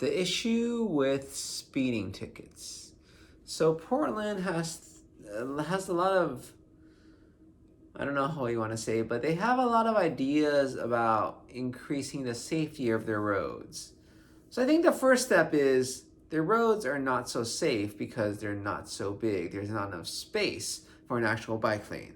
The issue with speeding tickets. So Portland has a lot of, I don't know how you want to say, but they have a lot of ideas about increasing the safety of their roads. So I think the first step is their roads are not so safe because they're not so big. There's not enough space for an actual bike lane.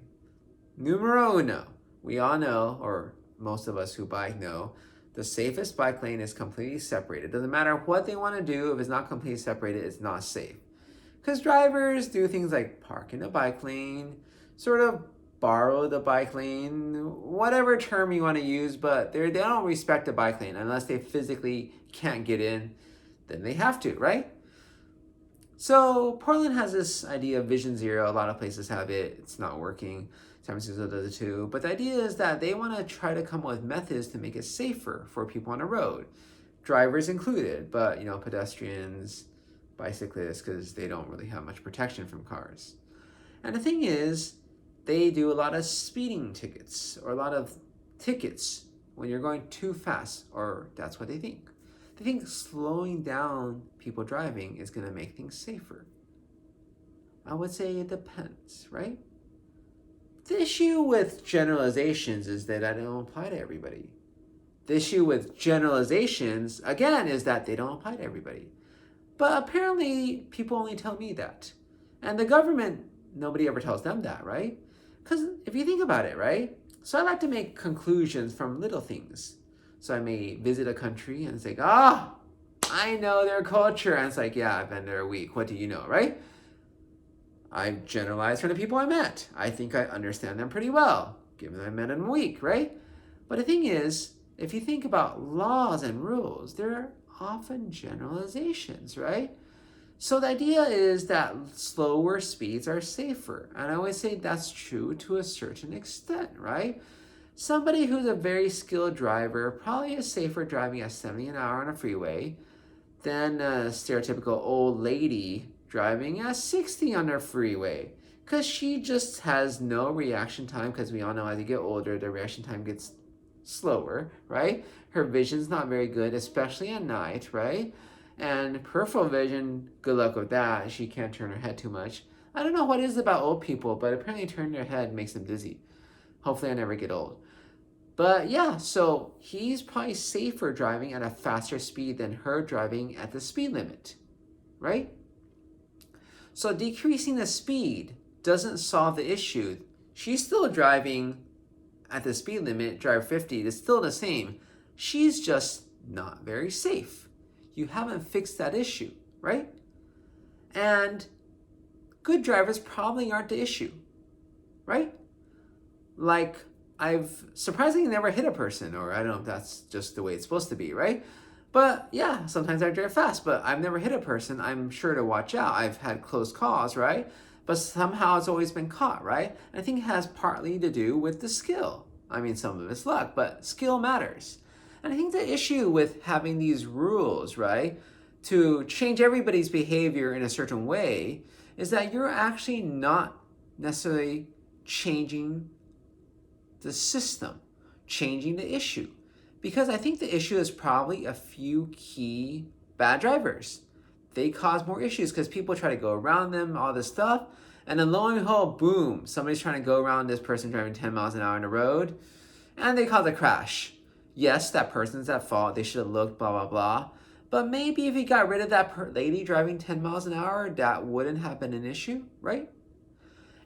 Numero uno. We all know, or most of us who bike know, the safest bike lane is completely separated. It doesn't matter what they want to do, if it's not completely separated, it's not safe. Because drivers do things like park in a bike lane, sort of borrow the bike lane, whatever term you want to use, but they don't respect the bike lane unless they physically can't get in, then they have to, right? So Portland has this idea of Vision Zero. A lot of places have it. It's not working. San Francisco does it too. But the idea is that they want to try to come up with methods to make it safer for people on the road, drivers included, but pedestrians, bicyclists, because they don't really have much protection from cars. And the thing is, they do a lot of speeding tickets or a lot of tickets when you're going too fast, or that's what they think. They think slowing down people driving is going to make things safer. I would say it depends, right? The issue with generalizations is that they don't apply to everybody. The issue with generalizations, again, is that they don't apply to everybody. But apparently, people only tell me that. And the government, nobody ever tells them that, right? Because if you think about it, right? So I like to make conclusions from little things. So I may visit a country and say, I know their culture. And it's like, yeah, I've been there a week. What do you know, right? I generalize from the people I met. I think I understand them pretty well, given that I met them a week, right? But the thing is, if you think about laws and rules, they're often generalizations, right? So the idea is that slower speeds are safer. And I always say that's true to a certain extent, right? Somebody who's a very skilled driver probably is safer driving at 70 an hour on a freeway than a stereotypical old lady driving at 60 on a freeway. Because she just has no reaction time, because we all know as you get older, the reaction time gets slower, right? Her vision's not very good, especially at night, right? And peripheral vision, good luck with that. She can't turn her head too much. I don't know what it is about old people, but apparently turning their head makes them dizzy. Hopefully I never get old. But yeah, so he's probably safer driving at a faster speed than her driving at the speed limit, right? So decreasing the speed doesn't solve the issue. She's still driving at the speed limit, drive 50, it's still the same. She's just not very safe. You haven't fixed that issue, right? And good drivers probably aren't the issue, right? Like, I've surprisingly never hit a person, or I don't know if that's just the way it's supposed to be, right? But yeah, sometimes I drive fast, but I've never hit a person. I'm sure to watch out. I've had close calls, right? But somehow it's always been caught, right? And I think it has partly to do with the skill. I mean, some of it's luck, but skill matters. And I think the issue with having these rules, right, to change everybody's behavior in a certain way is that you're actually not necessarily changing the system, changing the issue. Because I think the issue is probably a few key bad drivers. They cause more issues because people try to go around them, all this stuff. And then lo and behold, boom, somebody's trying to go around this person driving 10 miles an hour on the road, and they cause a crash. Yes, that person's at fault. They should have looked, blah, blah, blah. But maybe if you got rid of that lady driving 10 miles an hour, that wouldn't have been an issue, right?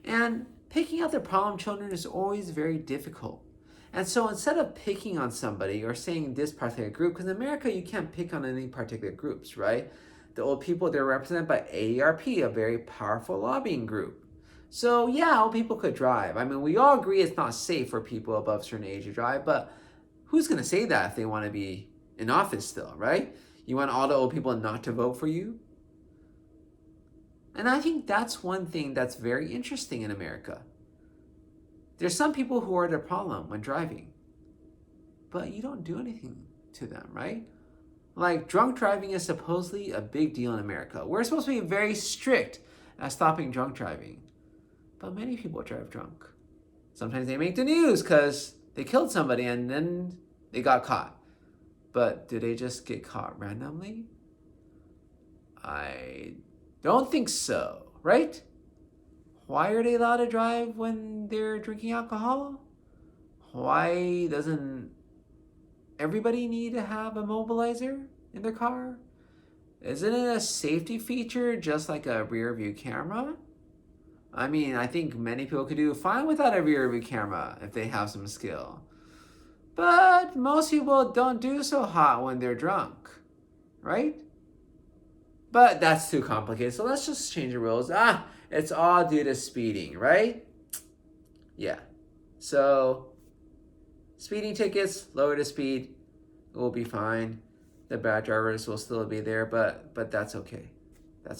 And picking out the problem children is always very difficult. And so instead of picking on somebody or saying this particular group, because in America you can't pick on any particular groups, right? The old people, they're represented by AARP, a very powerful lobbying group. So yeah, old people could drive. I mean, we all agree it's not safe for people above a certain age to drive, but who's going to say that if they want to be in office still, right? You want all the old people not to vote for you? And I think that's one thing that's very interesting in America. There's some people who are the problem when driving, but you don't do anything to them, right? Like, drunk driving is supposedly a big deal in America. We're supposed to be very strict at stopping drunk driving, but many people drive drunk. Sometimes they make the news because they killed somebody and then they got caught. But do they just get caught randomly? I don't think so, right? Why are they allowed to drive when they're drinking alcohol? Why doesn't everybody need to have a mobilizer in their car? Isn't it a safety feature just like a rear view camera? I mean, I think many people could do fine without a rear view camera if they have some skill. But most people don't do so hot when they're drunk, right? But that's too complicated, so let's just change the rules. It's all due to speeding, right? Yeah. So, speeding tickets, lower the speed, it will be fine. The bad drivers will still be there, but that's okay. That's okay.